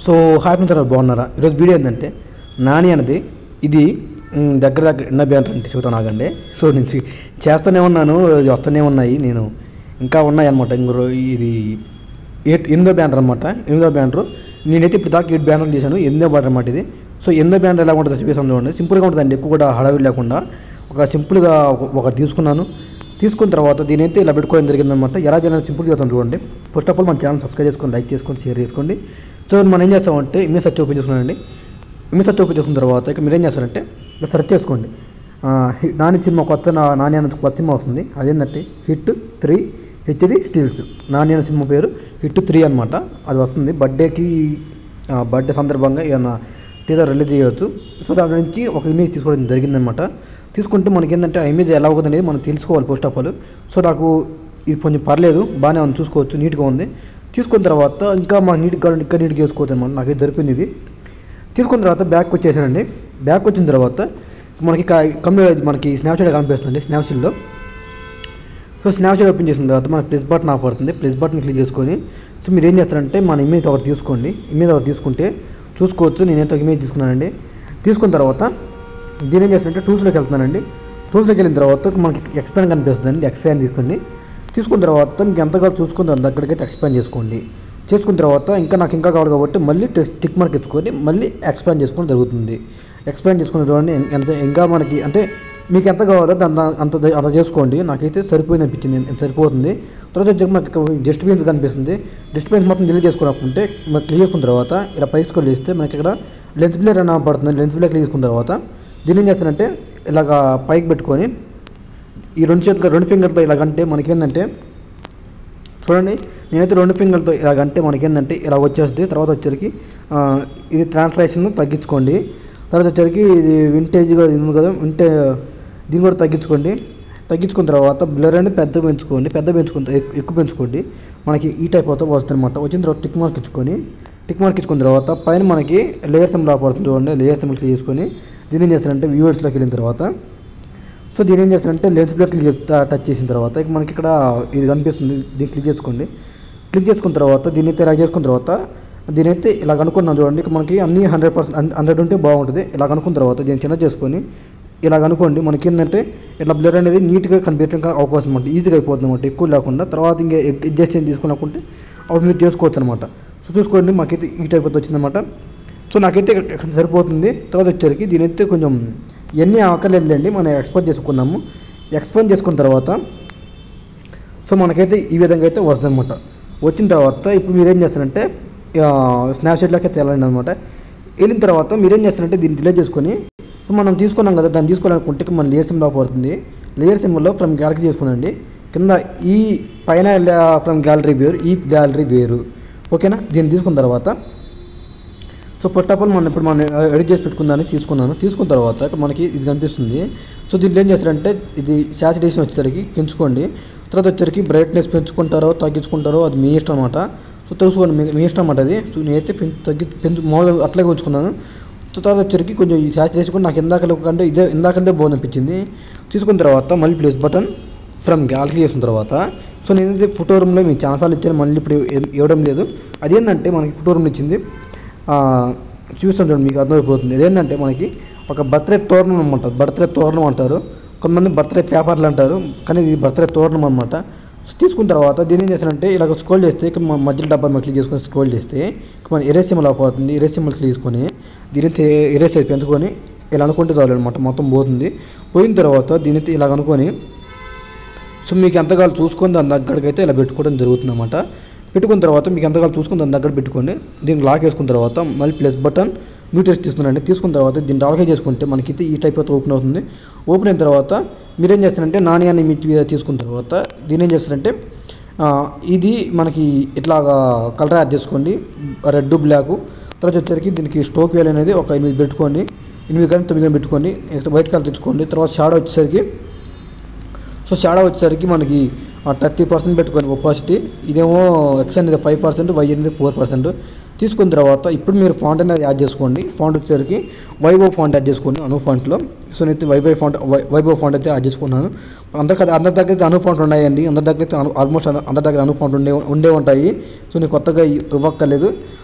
So hi friends అందరూ బాగున్నారా? ఈరోజు వీడియో ఏంటంటే నాని అనేది ఇది దగ్గర ఎన్నో బ్యానర్ అంటే చెబుతాను ఆగండి. సో నుంచి చేస్తూనే ఉన్నాను, వస్తూనే ఉన్నాయి, నేను ఇంకా ఉన్నాయి అనమాట. ఇది 8వ బ్యానర్ అనమాట. 8వ బ్యానర్ నేనైతే ఇప్పుడు దాకా 8 బ్యానర్లు చేశాను. 8వ బ్యానర్ అనమాట ఇది. సో 8వ బ్యానర్ ఎలా ఉంటుందో చెప్పేసి చూడండి. సింపుల్గా ఉంటుందండి, ఎక్కువ కూడా హడావిడి లేకుండా ఒక సింపుల్గా ఒకటి తీసుకున్నాను. తీసుకున్న తర్వాత దీనైతే ఇలా పెట్టుకోవడం జరిగిందనమాట. ఎలా చేయాలని సింపుల్ చేస్తాను చూడండి. ఫస్ట్ ఆఫ్ ఆల్ మన ఛానల్ సబ్స్క్రైబ్ చేసుకోండి, లైక్ చేసుకోండి, షేర్ చేసుకోండి. సో మనం ఏం చేస్తామంటే ఇమేజ్ సెర్చ్ ఓపెన్ చేసుకున్నానండి. ఇమేజ్ సెర్చ్ ఓపెన్ చేసుకున్న తర్వాత ఇక మీరు ఏం చేస్తారంటే ఇలా సెర్చ్ చేసుకోండి. నాని సినిమా నాని అనే కొత్త సినిమా వస్తుంది. అదేంటంటే హిట్ 3 HD స్టిల్స్. నాని అనే సినిమా పేరు హిట్ 3 అనమాట. అది వస్తుంది బర్త్డే సందర్భంగా ఏదైనా టీజర్ రిలీజ్ చేయవచ్చు. సో దాని నుంచి ఒక ఇమేజ్ తీసుకోవడం జరిగిందనమాట. తీసుకుంటే మనకి ఏంటంటే ఆ ఇమేజ్ ఎలా అవుతుంది అనేది మనం తెలుసుకోవాలి ఫస్ట్ ఆఫ్ ఆల్. సో నాకు ఇది కొంచెం పర్లేదు, బాగానే ఉంది, చూసుకోవచ్చు, నీట్గా ఉంది. తీసుకున్న తర్వాత ఇంకా మనం నీట్గా చేసుకోవచ్చు అనమాట. నాకైతే జరిపింది ఇది. తీసుకున్న తర్వాత బ్యాక్ వచ్చేసానండి. బ్యాక్ వచ్చిన తర్వాత మనకి మనకి స్నాప్చాట్ కనిపిస్తుంది స్నాప్చాట్లో. సో స్నాప్చాట్ ఓపెన్ చేసిన తర్వాత మన ప్లస్ బటన్ ఆపడుతుంది. ప్లస్ బటన్ క్లిక్ చేసుకొని సో మీరు ఏం చేస్తారంటే మన ఇమేజ్ ఒకటి తీసుకోండి. ఇమేజ్ ఒకటి తీసుకుంటే చూసుకోవచ్చు. నేనైతే ఇమేజ్ తీసుకున్నానండి. తీసుకున్న తర్వాత దీని ఏం చేస్తానంటే టూల్స్లోకి వెళ్తున్నానండి. టూల్స్లోకి వెళ్ళిన తర్వాత మనకి ఎక్స్పాండ్ కనిపిస్తుందండి. ఎక్స్పాండ్ తీసుకున్న తర్వాత మీకు ఎంత కావాలి చూసుకుని దాని దగ్గరికైతే ఎక్స్పాండ్ చేసుకోండి. చేసుకున్న తర్వాత నాకు ఇంకా కావాలి కాబట్టి మళ్ళీ టిక్ మార్క్ ఇచ్చుకొని మళ్ళీ ఎక్స్పాండ్ చేసుకోవడం జరుగుతుంది. ఎక్స్పాండ్ చేసుకున్న చూడండి ఇంకా మనకి అంటే మీకు ఎంత కావాలో అంత చేసుకోండి. నాకైతే సరిపోయింది అనిపించింది, సరిపోతుంది. తర్వాత మనకి డస్ట్బిన్స్ కనిపిస్తుంది. డస్ట్బిన్స్ మొత్తం డిలీట్ చేసుకున్నప్పుంటే మనకి క్లిక్ చేసుకున్న తర్వాత ఇలా పైకి స్క్రోల్ చేస్తే మనకి ఇక్కడ లెన్స్ బ్లేర్ అని పడుతుంది. లెన్స్ బ్లేర్ క్లిక్ చేసుకున్న తర్వాత దీన్ని ఏం చేస్తానంటే ఇలాగ పైకి పెట్టుకొని ఈ రెండు ఫింగర్తో ఇలాగంటే మనకేంటంటే చూడండి, నేనైతే 2 ఫింగర్తో ఇలాగంటే మనకేంటంటే ఇలా వచ్చేస్తుంది. తర్వాత వచ్చేసరికి ఇది ట్రాన్స్లేషన్ తగ్గించుకోండి. తర్వాత వచ్చేసరికి ఇది వింటేజ్గా ఉంది కదా, దీన్ని కూడా తగ్గించుకున్న తర్వాత బ్లర్ అనేది ఎక్కువ పెంచుకోండి. మనకి ఈ టైప్ అవుతా వస్తుంది అనమాట. వచ్చిన తర్వాత టిక్ మార్క్ ఇచ్చుకున్న తర్వాత పైన మనకి లేయర్ సింబల్ పడుతుంది చూడండి. లేయర్ సింబల్ క్లిక్ చేసుకొని దీన్ని ఏం చేస్తారంటే వ్యూవర్స్లోకి వెళ్ళిన తర్వాత సో దీని ఏం చేస్తారంటే లెన్స్ బ్లేర్ టచ్ చేసిన తర్వాత మనకి ఇక్కడ ఇది కనిపిస్తుంది. దీన్ని క్లిక్ చేసుకున్న తర్వాత దీన్నైతే ఇలా చేసుకున్న తర్వాత దీనైతే ఇలా కనుక్కున్నాం చూడండి. మనకి అన్నీ 100% ఉంటే బాగుంటుంది. ఇలా కనుక్కున్న తర్వాత దీన్ని చిన్న చేసుకొని ఇలా కనుక్కోండి. మనకి ఏంటంటే ఇట్లా బ్లర్ అనేది నీట్గా కనిపించడానికి అవకాశం అనమాట. ఈజీగా అయిపోతుంది అనమాట, ఎక్కువ లేకుండా. తర్వాత ఇంకా అడ్జస్ట్ తీసుకున్నకుంటే అప్పుడు మీరు చేసుకోవచ్చు అనమాట. సో చూసుకోండి, మాకైతే ఈ టైప్ అయితే వచ్చిందనమాట. సో నాకైతే సరిపోతుంది. తర్వాత వచ్చేసరికి దీనైతే కొంచెం ఇవన్నీ అక్కర్లేదులేండి, మనం ఎక్స్పోర్ట్ చేసుకున్నాము. ఎక్స్పోర్ట్ చేసుకున్న తర్వాత సో మనకైతే ఈ విధంగా అయితే వస్తుంది అనమాట. వచ్చిన తర్వాత ఇప్పుడు మీరేం చేస్తారంటే స్నాప్చాట్లోకి అయితే వెళ్ళండి అనమాట. వెళ్ళిన తర్వాత మీరేం చేస్తారంటే దీన్ని డిలీట్ చేసుకొని ఇప్పుడు మనం తీసుకున్నాం కదా, దాన్ని తీసుకోవాలనుకుంటే మన లేయర్ సింబల్ పడుతుంది. లేయర్ సింబల్లో ఫ్రమ్ గ్యాలరీ చేసుకోనండి. కింద ఈ పైన ఫ్రమ్ గ్యాలరీ వేరు ఓకేనా. దీన్ని తీసుకున్న తర్వాత సో ఫస్ట్ ఆఫ్ ఆల్ మనం ఎడిట్ చేసి పెట్టుకుందాన్ని తీసుకున్న తర్వాత ఇక్కడ మనకి ఇది కనిపిస్తుంది. సో దీంట్లో ఏం చేస్తారంటే ఇది సాచురేషన్ వచ్చేసరికి పెంచుకోండి. తర్వాత వచ్చేసరికి బ్రైట్నెస్ పెంచుకుంటారో తగ్గించుకుంటారో అది మీ ఇష్టం అనమాట. సో తెలుసుకోండి, మీ ఇష్టం అన్నమాట అది. సో నేనైతే మామూలుగా అట్లాగే ఉంచుకున్నాను. తర్వాత వచ్చేసరికి కొంచెం ఈ సాచురేషన్ కూడా నాకు ఇందాకలే బాగుంది అనిపించింది. తీసుకున్న తర్వాత మళ్ళీ ప్లస్ బటన్ ఫ్రమ్ గ్యాలరీ చేసిన తర్వాత సో నేనైతే ఫోటో రూమ్లో మీకు చాలాసార్లు ఇచ్చాను, మళ్ళీ ఇప్పుడు ఇవ్వడం లేదు. అదేంటంటే మనకి ఫోటో రూమ్ ఇచ్చింది చూస్తాం చూడండి, మీకు అర్థమైపోతుంది. ఇదేంటంటే మనకి ఒక బర్త్డే తోరణం అనమాట. బర్త్డే తోరణం అంటారు, కొంతమంది బర్త్డే పేపర్లు అంటారు, కానీ ఇది బర్త్డే తోరణం అనమాట. సో తీసుకున్న తర్వాత దీన్ని ఏం చేస్తారంటే ఇలాగ స్క్రోల్ చేస్తే ఇక్కడ మధ్యలో డబ్బా క్లిక్ చేసుకొని స్క్రోల్ చేస్తే మన ఎరేస్ సింబల్ అయిపోతుంది. ఎరేస్ సింబల్ క్లిక్ చేసుకొని దీన్ని ఎరేస్ అయితే పెంచుకొని ఇలా అనుకుంటే చాలు అనమాట, మొత్తం పోయిన తర్వాత దీన్ని ఇలా అనుకొని సో మీకు ఎంత కావాలి చూసుకొని దాని దగ్గరకైతే ఇలా పెట్టుకోవడం జరుగుతుంది అన్నమాట. పెట్టుకున్న తర్వాత మీకు ఎంత కావాలి చూసుకుని దాని దగ్గర పెట్టుకోండి. దీన్ని లాక్ వేసుకున్న తర్వాత మళ్ళీ ప్లస్ బటన్ మ్యూటెక్స్ తీసుకున్న తర్వాత దీన్ని లాక్ చేసుకుంటే మనకైతే ఈ టైప్ అయితే ఓపెన్ అవుతుంది. ఓపెన్ అయిన తర్వాత మీరేం చేస్తారంటే నాని అని మీ తీసుకున్న తర్వాత దీన్ని ఏం చేస్తారంటే ఇది మనకి ఇట్లాగా కలర్ యాడ్ చేసుకోండి, రెడ్ బ్లాక్. తర్వాత వచ్చేసరికి దీనికి స్టోక్ వేల్ అనేది ఒక 8 పెట్టుకోండి, 8 కానీ 9 పెట్టుకోండి. వైట్ కలర్ తెచ్చుకోండి. తర్వాత షాడో వచ్చేసరికి మనకి 30% పెట్టుకొని ఒపాసిటీ. ఇదేమో ఎక్స్ అనేది 5%, వై అనేది 4%. తీసుకున్న తర్వాత ఇప్పుడు మీరు ఫాంట్ అనేది యాడ్ చేసుకోండి. ఫాంట్ వచ్చేసరికి వైభవ్ ఫాంట్ యాడ్ చేసుకోండి అను ఫాంట్లో. సో నేను వైభవ్ ఫాంట్ అయితే యాడ్ చేసుకున్నాను. అందరి దగ్గర అయితే అను ఫాంట్ ఉన్నాయండి, అందరి దగ్గర అయితే ఆల్మోస్ట్ అందరి దగ్గర అను ఫాంట్ ఉండే ఉంటాయి. సో నేను కొత్తగా ఇవ్వక్కర్లేదు.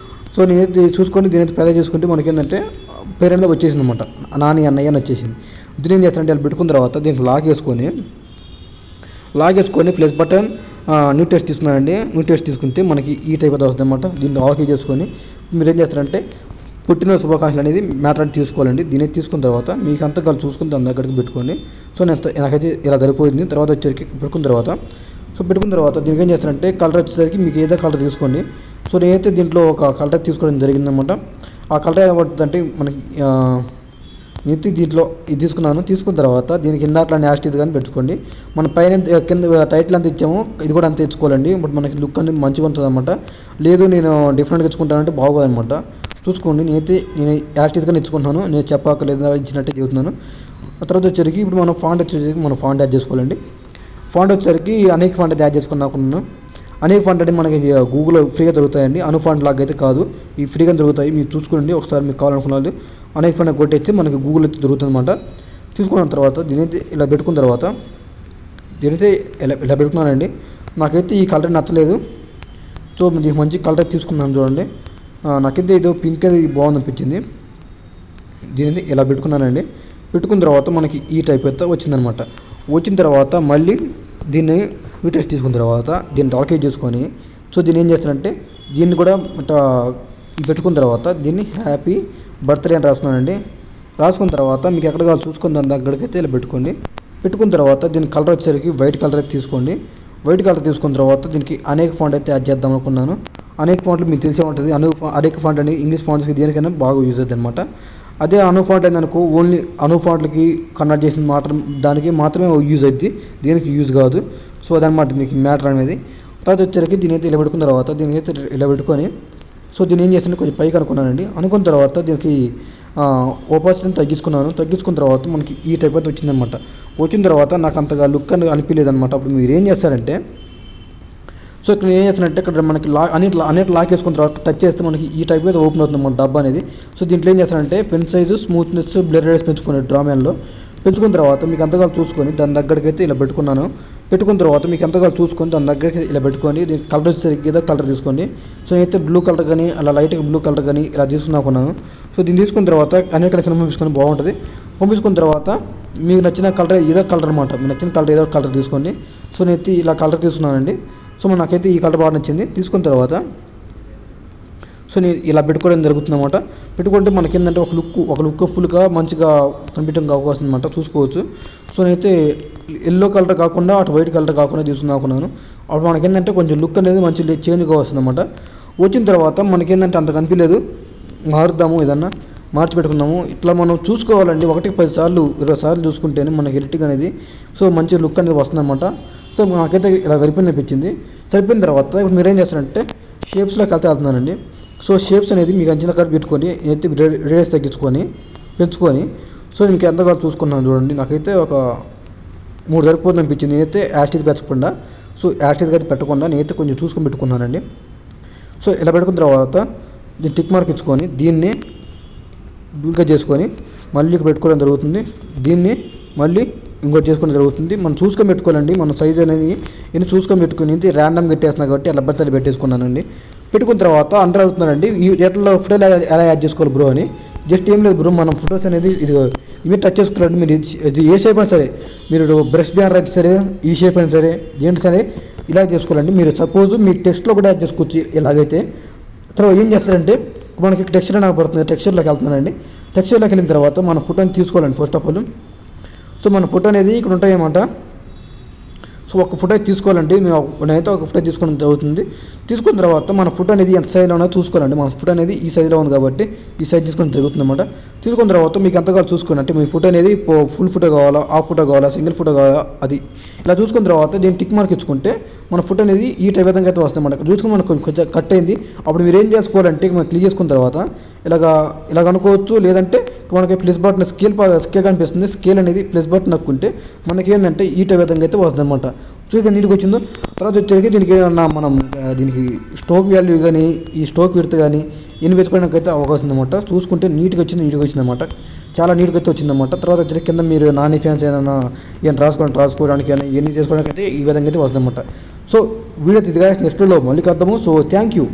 సో నేనైతే చూసుకొని దీనైతే పెద్ద చేసుకుంటే మనకి ఏంటంటే పేరు అనేది వచ్చేసింది అనమాట, నాని అన్నయ్య అని వచ్చేసింది. దీని ఏం చేస్తానంటే ఇలా పెట్టుకున్న తర్వాత దీనికి లాక్ వేసుకొని ప్లస్ బటన్ న్యూ టెస్ట్ తీసుకున్నానండి. న్యూ టెస్ట్ తీసుకుంటే మనకి ఈ టైప్ అయితే వస్తుంది అనమాట. దీన్ని ఆఫ్ చేసుకొని మీరు ఏం చేస్తారంటే పుట్టిన శుభాకాంక్షలు అనేది మ్యాటర్ అని తీసుకోవాలండి. దీన్ని తీసుకున్న తర్వాత మీకు అంతా కలిసి చూసుకుని దాని దగ్గరికి పెట్టుకోండి. సో నాకైతే ఇలా సరిపోయింది. తర్వాత వచ్చేసరికి పెట్టుకున్న తర్వాత దీనికి ఏం చేస్తారంటే కలర్ వచ్చేసరికి మీకు ఏదో కలర్ తీసుకోండి. సో నేనైతే దీంట్లో ఒక కలర్ తీసుకోవడం జరిగిందనమాట. ఆ కలర్ ఏమంటుందంటే మనకి నేనైతే దీంట్లో ఇది తీసుకున్న తర్వాత దీనికి కింద అట్లా యాస్టీస్ కానీ పెట్టుకోండి. మన పైన కింద టైటిల్ అంత ఇచ్చాము, ఇది కూడా అంత ఇచ్చుకోవాలండి. బట్ మనకి లుక్ అనేది మంచిగా ఉంటుంది అనమాట. లేదు నేను డిఫరెంట్గా ఇచ్చుకుంటానంటే బాగోదనమాట. చూసుకోండి, నేను యాస్టీస్గా ఇచ్చుకుంటున్నాను, నేను చెప్పక్కర్లేదు ఇచ్చినట్టే చెబుతున్నాను. ఆ తర్వాత వచ్చేసరికి ఇప్పుడు మనం ఫాంట్ యాడ్ చేసుకోవాలండి. ఫాంట్ వచ్చేసరికి అనేక ఫాంట్ అయితే యాడ్ చేసుకున్నాను. అనేక ఫాంట్ అంటే మనకి గూగుల్లో ఫ్రీగా దొరుకుతాయండి. ఫాంట్ లాగా అయితే కాదు, ఈ ఫ్రీగా దొరుకుతాయి. మీరు చూసుకోండి ఒకసారి, మీకు కావాలనుకున్నది అనేక ఫాంట్ కొట్టేస్తే మనకి గూగుల్ అయితే దొరుకుతుంది అనమాట. తీసుకున్న తర్వాత దీనైతే ఇలా పెట్టుకున్న తర్వాత ఇలా పెట్టుకున్నానండి. నాకైతే ఈ కలర్ నచ్చలేదు. సో దీనికి మంచి కలర్ తీసుకున్నాను చూడండి. నాకైతే ఇది పింక్ అది బాగుంది అనిపించింది. దీని ఇలా పెట్టుకున్నానండి. పెట్టుకున్న తర్వాత మనకి ఈ టైప్ అయితే వచ్చిందనమాట. వచ్చిన తర్వాత మళ్ళీ దీన్ని టెస్ట్ తీసుకున్న తర్వాత దీన్ని డాక్యుమెంట్ చేసుకొని సో దీన్ని ఏం చేస్తానంటే దీన్ని కూడా పెట్టుకున్న తర్వాత దీన్ని హ్యాపీ బర్త్డే అని రాసుకున్నానండి. రాసుకున్న తర్వాత మీకు ఎక్కడ కావాలి చూసుకుని దాని దగ్గరికి ఇలా పెట్టుకున్న తర్వాత దీని కలర్ వచ్చేసరికి వైట్ కలర్ అయితే తీసుకోండి. వైట్ కలర్ తీసుకున్న తర్వాత దీనికి అనేక ఫాంట్ అయితే యాడ్ చేద్దాం అనుకున్నాను. అనేక ఫాంట్లు మీకు తెలిసే ఉంటుంది. అనేక ఫాంట్ అని ఇంగ్లీష్ ఫాంట్స్కి దేనికైనా బాగా యూజ్ అవుతుంది అనమాట. అదే ఫాంట్ అయిందనుకో ఓన్లీ ఫాంట్లకి కన్వర్ట్ చేసిన దానికి మాత్రమే యూజ్ అవుతుంది, దీనికి యూజ్ కాదు. సో అదనమాట దీనికి మ్యాటర్ అనేది. తర్వాత వచ్చేసరికి దీని అయితే ఇలా పెట్టుకున్న తర్వాత దీని అయితే ఇలా పెట్టుకొని సో దీన్ని ఏం చేస్తాను కొంచెం పైకి అనుకున్నానండి. అనుకున్న తర్వాత దీనికి ఓపాసిటీని తగ్గించుకున్న తర్వాత మనకి ఈ టైప్ అయితే వచ్చిందనమాట. వచ్చిన తర్వాత నాకు అంతగా లుక్ అని అనిపించలేదు అనమాట. అప్పుడు మీరు ఏం చేస్తారంటే సో ఇక్కడ ఏం చేస్తానంటే ఇక్కడ మనకి అన్నిటి లాక్ వేసుకున్న తర్వాత టచ్ చేస్తే మనకి ఈ టైప్ అయితే ఓపెన్ అవుతుంది మన డబ్బా అనేది. సో దీంట్లో ఏం చేస్తారంటే pen size, smoothness, blur radius పెంచుకునే డ్రామ్యాన్లో పెంచుకున్న తర్వాత మీకు ఎంతగా చూసుకొని దాని దగ్గరికి అయితే ఇలా పెట్టుకున్న తర్వాత మీకు ఎంతగా చూసుకొని దాని దగ్గరికి ఇలా పెట్టుకొని దీనికి కలర్ వచ్చేసరికి ఏదో కలర్ తీసుకోండి. సో నేనైతే బ్లూ కలర్ కానీ అలా లైట్గా బ్లూ కలర్ కానీ ఇలా తీసుకున్నాను. సో దీన్ని తీసుకున్న తర్వాత అన్ని కలెక్షన్ పంపించుకొని బాగుంటుంది. పంపించుకున్న తర్వాత మీకు నచ్చిన కలర్ ఏదో కలర్ అనమాట, మీకు నచ్చిన కలర్ ఏదో కలర్ తీసుకోండి. సో నేనైతే ఇలా కలర్ తీసుకున్నానండి. సో నాకైతే ఈ కలర్ బాగా నచ్చింది. తీసుకున్న తర్వాత సో నేను ఇలా పెట్టుకోవడం జరుగుతుంది అనమాట. పెట్టుకుంటే మనకి ఏంటంటే ఒక లుక్ ఫుల్గా మంచిగా కనిపించడానికి అవకాశం అనమాట, చూసుకోవచ్చు. సో నేనైతే ఎల్లో కలర్ కాకుండా అటు వైట్ కలర్ కాకుండా తీసుకున్నాను. అప్పుడు మనకి ఏంటంటే కొంచెం లుక్ అనేది మంచి చేంజ్గా వస్తుంది అనమాట. వచ్చిన తర్వాత మనకేంటంటే అంత కనిపించలేదు, మారుద్దాము ఏదన్నా మార్చి పెట్టుకున్నాము. ఇట్లా మనం చూసుకోవాలండి. 1-10 సార్లు 20 సార్లు చూసుకుంటేనే మనకి ఎడిటింగ్ అనేది సో మంచి లుక్ అనేది వస్తుంది అనమాట. సో నాకైతే ఇలా సరిపోయింది అనిపించింది. సరిపోయిన తర్వాత ఇప్పుడు మీరేం చేస్తారంటే షేప్స్లోకి వెళ్తున్నానండి. సో షేప్స్ అనేది మీకు అంచనా కాడ పెట్టుకొని అయితే రేడియస్ పెంచుకొని సో మీకు ఎంతగా చూసుకున్నాను చూడండి. నాకైతే ఒక 3 సరిపోతుంది అనిపించింది. నేనైతే యాస్టీస్ పెట్టకుండా సో యాస్టీస్గా అయితే పెట్టకుండా నేనైతే కొంచెం చూసుకొని పెట్టుకున్నానండి. సో ఇలా పెట్టుకున్న తర్వాత దీన్ని టిక్ మార్క్ ఇచ్చుకొని దీన్ని డూల్గా చేసుకొని మళ్ళీ పెట్టుకోవడం జరుగుతుంది. దీన్ని మళ్ళీ ఇంకోటి చేసుకోవడం జరుగుతుంది. మనం చూసుకొని పెట్టుకోవాలండి. మన సైజ్ అనేది ఇన్ని చూసుకొని పెట్టుకుని ర్యాండమ్గా పెట్టేస్తున్నా కాబట్టి అలా బర్త్డే పెట్టేసుకున్నానండి. పెట్టుకున్న తర్వాత అందరూ అడుగుతున్నారండి ఈ ఎట్లా ఫోటోలు ఎలా యాడ్ చేసుకోవాలి బ్రో అని. జస్ట్ ఏం లేదు బ్రో, మనం ఫొటోస్ అనేది ఇవి టచ్ చేసుకోవాలండి. మీరు ఇది ఏ షేప్ అయినా సరే, మీరు బ్రష్ బ్యానర్ అయితే సరే, ఈ షేప్ అయినా సరే, ఏంటి సరే ఇలా చేసుకోవాలండి. మీరు సపోజ్ మీ టెక్స్ట్లో కూడా యాడ్ చేసుకోవచ్చు ఇలాగైతే. తర్వాత ఏం చేస్తారంటే మనకి టెక్స్చర్ అనేది పడుతుంది, టెక్స్చర్లోకి వెళ్తున్నానండి. టెక్స్చర్లోకి వెళ్ళిన తర్వాత మన ఫోటోని తీసుకోవాలండి. ఫస్ట్ ఆఫ్ ఆల్ సో మన ఫోటో అనేది ఇక్కడ ఉంటాయన్నమాట. సో ఒక ఫోటో తీసుకోవాలండి. నేనైతే ఒక ఫోటో తీసుకోవడం జరుగుతుంది. తీసుకున్న తర్వాత మన ఫోటో అనేది ఎంత సైజులో ఉన్నదో చూసుకోవాలండి. మన ఫోటో అనేది ఈ సైజులో ఉంది కాబట్టి ఈ సైజ్ తీసుకోవడం జరుగుతుంది అనమాట. తీసుకున్న తర్వాత మీకు ఎంత కావాలో చూసుకోండి. అంటే మీ ఫోటో అనేది ఫుల్ ఫోటో కావాలా, హాఫ్ ఫోటో కావాలా, సింగిల్ ఫోటో కావాలా, అది ఇలా చూసుకున్న తర్వాత దీన్ని టిక్ మార్క్ ఇచ్చుకుంటే మన ఫోటో అనేది ఈ టైప్ విధంగా అయితే వస్తుంది అన్నమాట. చూసుకుని మనకు కొంచెం కట్ అయింది. అప్పుడు మీరు ఏం చేసుకోవాలంటే మనం క్లిక్ చేసుకున్న తర్వాత ఇలాగ అనుకోవచ్చు. లేదంటే మనకి ప్లస్ బటన్ స్కేల్ కనిపిస్తుంది. స్కేల్ అనేది ప్లస్ బటన్ నొక్కుంటే మనకి ఏంటంటే ఈ టైప్ విధంగా అయితే వస్తుంది అనమాట. చూసి నీట్గా వచ్చిందో. తర్వాత వచ్చేసరికి దీనికి ఏమన్నా మనం దీనికి స్టోక్ వాల్యూ కానీ ఈ స్టోక్ విడత కానీ ఎన్ని పెట్టుకోవడానికి అయితే అవకాశం ఉందన్నమాట. చూసుకుంటే నీట్గా వచ్చిందన్నమాట. చాలా నీట్గా అయితే వచ్చిందన్నమాట. తర్వాత వచ్చేసరికి కింద మీరు నాని ఫ్యాన్స్ ఏదైనా రాసుకోవడానికి కానీ ఇవన్నీ చేసుకోవడానికి అయితే ఈ విధంగా అయితే వస్తుందన్నమాట. సో వీడియో ఇదిగా నెక్స్ట్లో మళ్ళీ కద్దాము. So thank you.